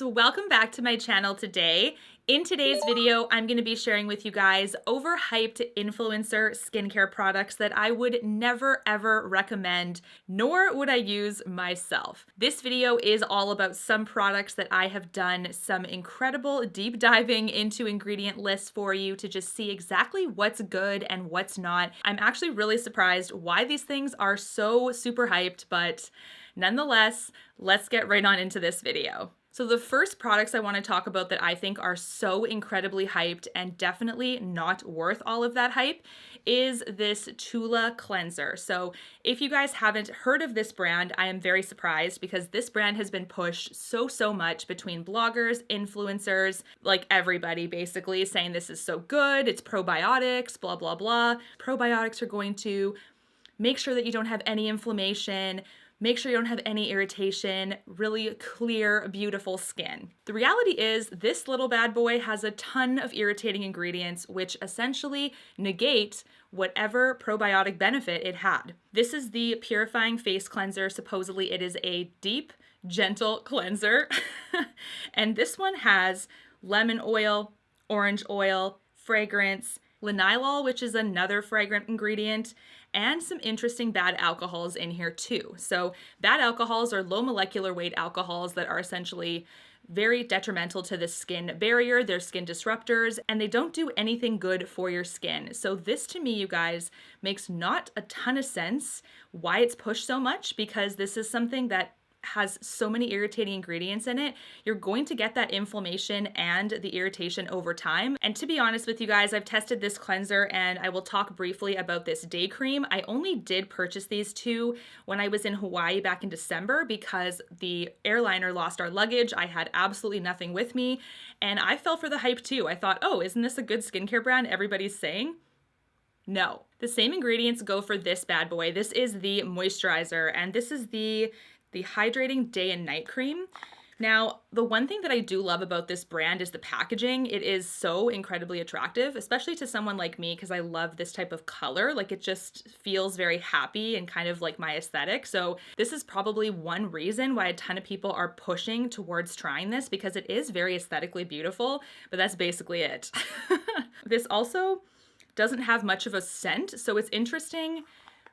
loves, welcome back to my channel today. In today's video, I'm going to be sharing with you guys overhyped influencer skincare products that I would never ever recommend, nor would I use myself. This video is all about some products that I have done some incredible deep diving into ingredient lists for you to just see exactly what's good and what's not. I'm actually really surprised why these things are so super hyped, but nonetheless, let's get right on into this video. So the first products I want to talk about that I think are so incredibly hyped and definitely not worth all of that hype is this Tula Cleanser. So if you guys haven't heard of this brand, I am very surprised because this brand has been pushed so much between bloggers, influencers, like everybody basically saying this is so good, it's probiotics, blah, blah, blah. Probiotics are going to make sure that you don't have any inflammation, make sure you don't have any irritation, really clear, beautiful skin. The reality is this little bad boy has a ton of irritating ingredients which essentially negate whatever probiotic benefit it had. This is the Purifying Face Cleanser. Supposedly it is a deep, gentle cleanser. And this one has lemon oil, orange oil, fragrance, linalool, which is another fragrant ingredient, and some interesting bad alcohols in here too. So bad alcohols are low molecular weight alcohols that are essentially very detrimental to the skin barrier. They're skin disruptors and they don't do anything good for your skin. So this to me, you guys, makes not a ton of sense why it's pushed so much, because this is something that has so many irritating ingredients in it. You're going to get that inflammation and the irritation over time. And to be honest with you guys, I've tested this cleanser and I will talk briefly about this day cream. I only did purchase these two when I was in Hawaii back in December because the airliner lost our luggage. I had absolutely nothing with me and I fell for the hype too. I thought, oh, isn't this a good skincare brand everybody's saying? No. The same ingredients go for this bad boy. This is the moisturizer and this is the hydrating day and night cream. Now, the one thing that I do love about this brand is the packaging. It is so incredibly attractive, especially to someone like me, because I love this type of color. Like it just feels very happy and kind of like my aesthetic. So this is probably one reason why a ton of people are pushing towards trying this, because it is very aesthetically beautiful, but that's basically it. This also doesn't have much of a scent, so it's interesting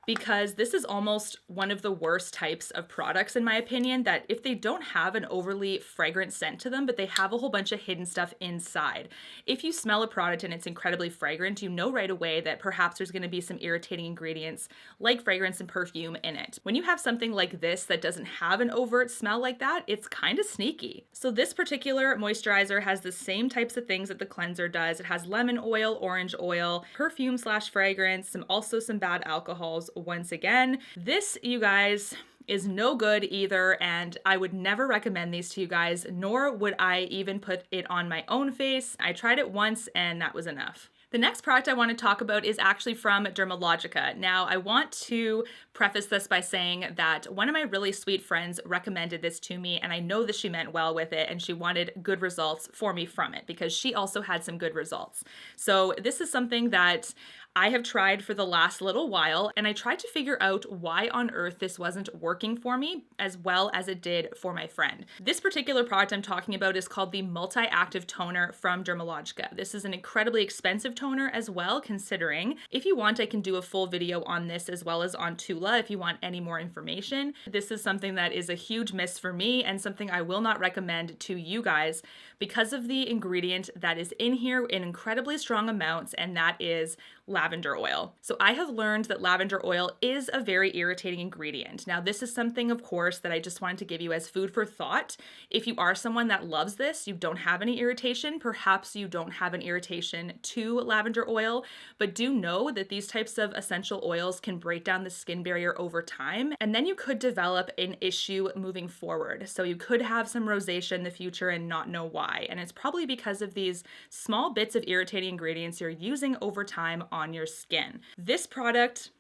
because this is almost one of the worst types of products in my opinion, that if they don't have an overly fragrant scent to them, but they have a whole bunch of hidden stuff inside. If you smell a product and it's incredibly fragrant, you know right away that perhaps there's gonna be some irritating ingredients like fragrance and perfume in it. When you have something like this that doesn't have an overt smell like that, it's kind of sneaky. So this particular moisturizer has the same types of things that the cleanser does. It has lemon oil, orange oil, perfume / fragrance, also some bad alcohols. Once again, this, you guys, is no good either, and I would never recommend these to you guys, nor would I even put it on my own face. I tried it once and that was enough. The next product I want to talk about is actually from Dermalogica. Now, I want to preface this by saying that one of my really sweet friends recommended this to me, and I know that she meant well with it and she wanted good results for me from it because she also had some good results. So this is something that I have tried for the last little while, and I tried to figure out why on earth this wasn't working for me as well as it did for my friend. This particular product I'm talking about is called the Multi-Active Toner from Dermalogica. This is an incredibly expensive toner as well, considering. If you want, I can do a full video on this as well as on Tula if you want any more information. This is something that is a huge miss for me and something I will not recommend to you guys because of the ingredient that is in here in incredibly strong amounts, and that is lavender oil. So I have learned that lavender oil is a very irritating ingredient. Now, this is something, of course, that I just wanted to give you as food for thought. If you are someone that loves this, you don't have any irritation, perhaps you don't have an irritation to lavender oil, but do know that these types of essential oils can break down the skin barrier over time, and then you could develop an issue moving forward. So you could have some rosacea in the future and not know why. And it's probably because of these small bits of irritating ingredients you're using over time on your skin. This product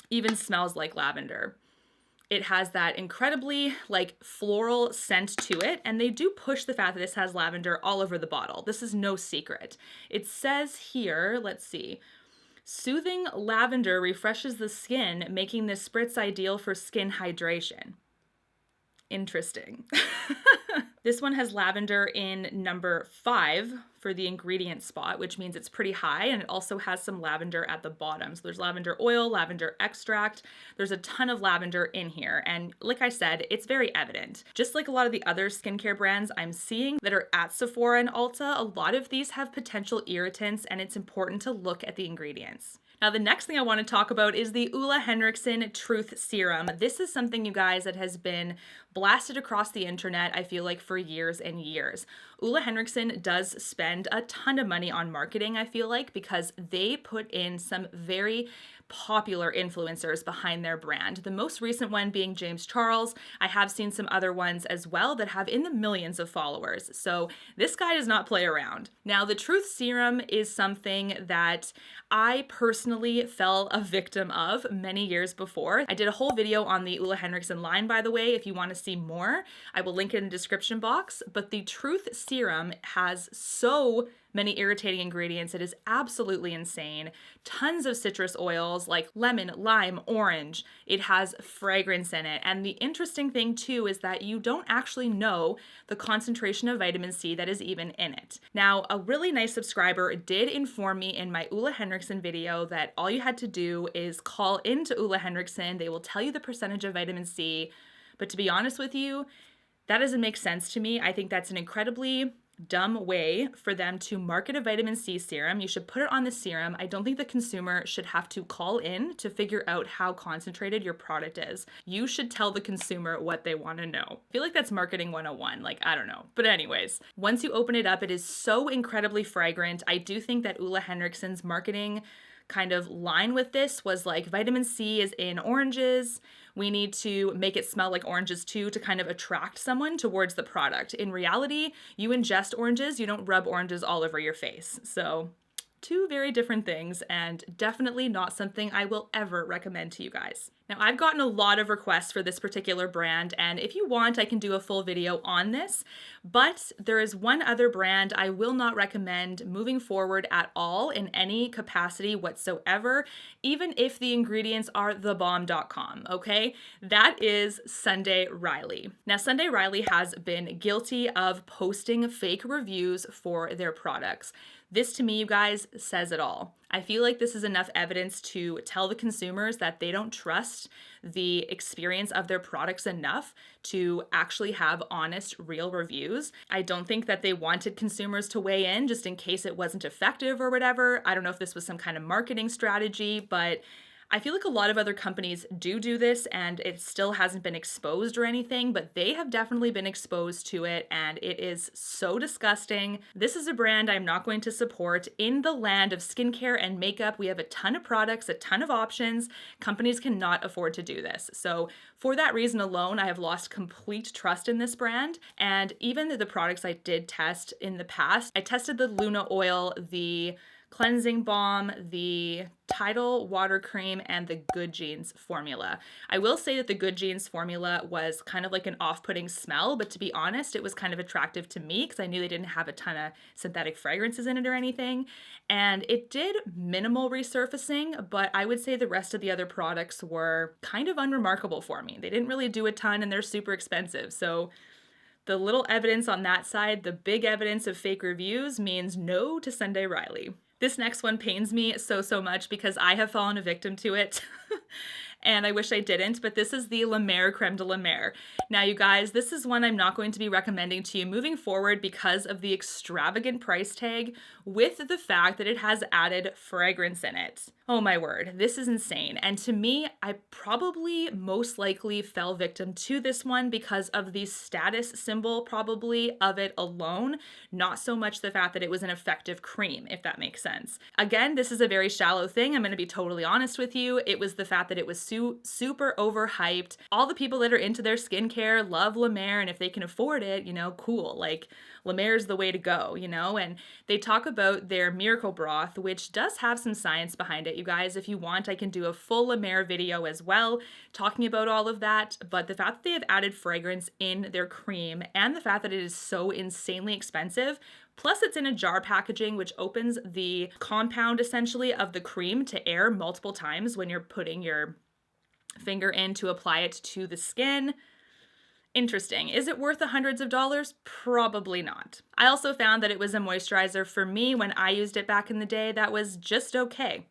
even smells like lavender. It has that incredibly like floral scent to it, and they do push the fact that this has lavender all over the bottle. This is no secret. It says here, let's see, soothing lavender refreshes the skin, making this spritz ideal for skin hydration. Interesting. This one has lavender in number 5 for the ingredient spot, which means it's pretty high, and it also has some lavender at the bottom. So there's lavender oil, lavender extract. There's a ton of lavender in here, and like I said, it's very evident. Just like a lot of the other skincare brands I'm seeing that are at Sephora and Ulta, a lot of these have potential irritants, and it's important to look at the ingredients. Now, the next thing I want to talk about is the Ole Henriksen Truth Serum. This is something, you guys, that has been blasted across the internet, I feel like, for years and years. Ole Henriksen does spend a ton of money on marketing, I feel like, because they put in some very popular influencers behind their brand. The most recent one being James Charles. I have seen some other ones as well that have in the millions of followers. So this guy does not play around. Now, the Truth Serum is something that I personally fell a victim of many years before. I did a whole video on the Ole Henriksen line, by the way, if you want to see more. I will link it in the description box. But the Truth Serum has so many irritating ingredients. It is absolutely insane. Tons of citrus oils like lemon, lime, orange. It has fragrance in it. And the interesting thing too is that you don't actually know the concentration of vitamin C that is even in it. Now, a really nice subscriber did inform me in my Ole Henriksen video that all you had to do is call into Ole Henriksen. They will tell you the percentage of vitamin C. But to be honest with you, that doesn't make sense to me. I think that's an incredibly dumb way for them to market a vitamin C serum. You should put it on the serum. I don't think the consumer should have to call in to figure out how concentrated your product is. You should tell the consumer what they want to know. I feel like that's marketing 101. Like, I don't know. But anyways, once you open it up, it is so incredibly fragrant. I do think that Ole Henriksen's marketing kind of line with this was like, vitamin C is in oranges. We need to make it smell like oranges too to kind of attract someone towards the product. In reality, you ingest oranges, you don't rub oranges all over your face. So two very different things, and definitely not something I will ever recommend to you guys. Now, I've gotten a lot of requests for this particular brand, and if you want, I can do a full video on this, but there is one other brand I will not recommend moving forward at all in any capacity whatsoever, even if the ingredients are thebomb.com, okay? That is Sunday Riley. Now, Sunday Riley has been guilty of posting fake reviews for their products. This, to me, you guys, says it all. I feel like this is enough evidence to tell the consumers that they don't trust the experience of their products enough to actually have honest, real reviews. I don't think that they wanted consumers to weigh in just in case it wasn't effective or whatever. I don't know if this was some kind of marketing strategy, but I feel like a lot of other companies do this and it still hasn't been exposed or anything, but they have definitely been exposed to it and it is so disgusting. This is a brand I'm not going to support. In the land of skincare and makeup, we have a ton of products, a ton of options. Companies cannot afford to do this. So for that reason alone, I have lost complete trust in this brand. And even the products I did test in the past, I tested the Luna oil, the cleansing balm, the Tidal water cream, and the Good Genes formula. I will say that the Good Genes formula was kind of like an off-putting smell, but to be honest, it was kind of attractive to me because I knew they didn't have a ton of synthetic fragrances in it or anything. And it did minimal resurfacing, but I would say the rest of the other products were kind of unremarkable for me. They didn't really do a ton and they're super expensive. So the little evidence on that side, the big evidence of fake reviews, means no to Sunday Riley. This next one pains me so much because I have fallen a victim to it. And I wish I didn't, but this is the La Mer Creme de la Mer. Now, you guys, this is one I'm not going to be recommending to you moving forward because of the extravagant price tag with the fact that it has added fragrance in it. Oh my word, this is insane. And to me, I probably most likely fell victim to this one because of the status symbol probably of it alone, not so much the fact that it was an effective cream, if that makes sense. Again, this is a very shallow thing. I'm going to be totally honest with you. It was the fact that it was super overhyped. All the people that are into their skincare love La Mer, and if they can afford it, you know, cool. Like, La Mer is the way to go, you know? And they talk about their miracle broth, which does have some science behind it. You guys, if you want, I can do a full La Mer video as well, talking about all of that. But the fact that they have added fragrance in their cream and the fact that it is so insanely expensive, plus it's in a jar packaging, which opens the compound essentially of the cream to air multiple times when you're putting your finger in to apply it to the skin. Interesting. Is it worth the hundreds of dollars? Probably not. I also found that it was a moisturizer for me when I used it back in the day that was just okay.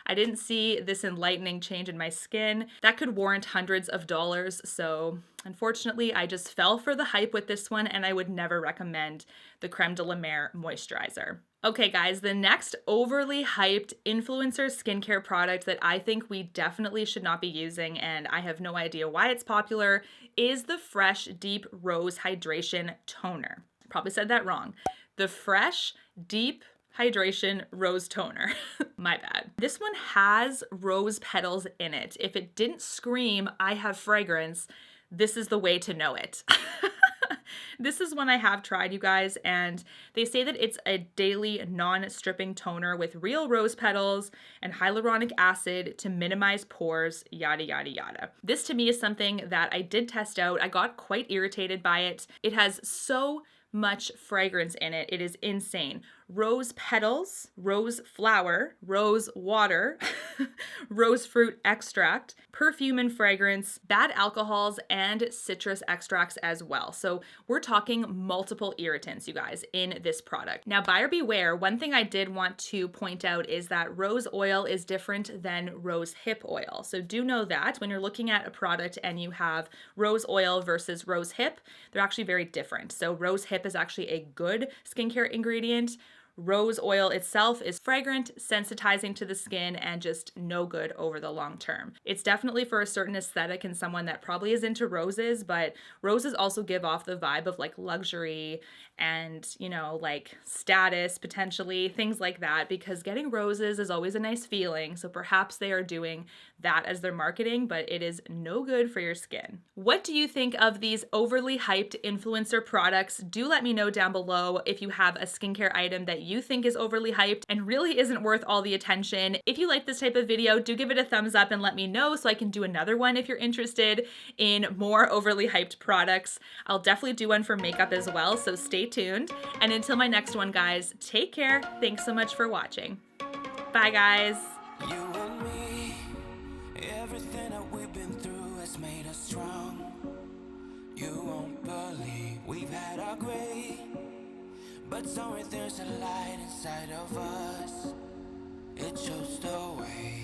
I didn't see this enlightening change in my skin that could warrant hundreds of dollars, so unfortunately I just fell for the hype with this one, and I would never recommend the Creme de la Mer moisturizer. Okay guys, the next overly hyped influencer skincare product that I think we definitely should not be using, and I have no idea why it's popular, is the Fresh Deep Rose Hydration Toner. Probably said that wrong. The Fresh Deep Hydration Rose Toner. My bad. This one has rose petals in it. If it didn't scream, I have fragrance, this is the way to know it. This is one I have tried, you guys, and they say that it's a daily non-stripping toner with real rose petals and hyaluronic acid to minimize pores, yada, yada, yada. This to me is something that I did test out. I got quite irritated by it. It has so much fragrance in it. It is insane. Rose petals, rose flower, rose water, rose fruit extract, perfume and fragrance, bad alcohols, and citrus extracts as well. So we're talking multiple irritants, you guys, in this product. Now, buyer beware, one thing I did want to point out is that rose oil is different than rose hip oil. So do know that when you're looking at a product and you have rose oil versus rose hip, they're actually very different. So rose hip is actually a good skincare ingredient. Rose oil itself is fragrant, sensitizing to the skin, and just no good over the long term. It's definitely for a certain aesthetic and someone that probably is into roses, but roses also give off the vibe of like luxury and, you know, like status potentially, things like that, because getting roses is always a nice feeling. So perhaps they are doing that as their marketing, but it is no good for your skin. What do you think of these overly hyped influencer products? Do let me know down below if you have a skincare item that you think is overly hyped and really isn't worth all the attention. If you like this type of video, do give it a thumbs up and let me know so I can do another one if you're interested in more overly hyped products. I'll definitely do one for makeup as well, so stay tuned. And until my next one, guys, take care. Thanks so much for watching. Bye, guys. You and me, everything that we've been through has made us strong. You won't believe we've had our gray, but somewhere there's a light inside of us. It shows the way.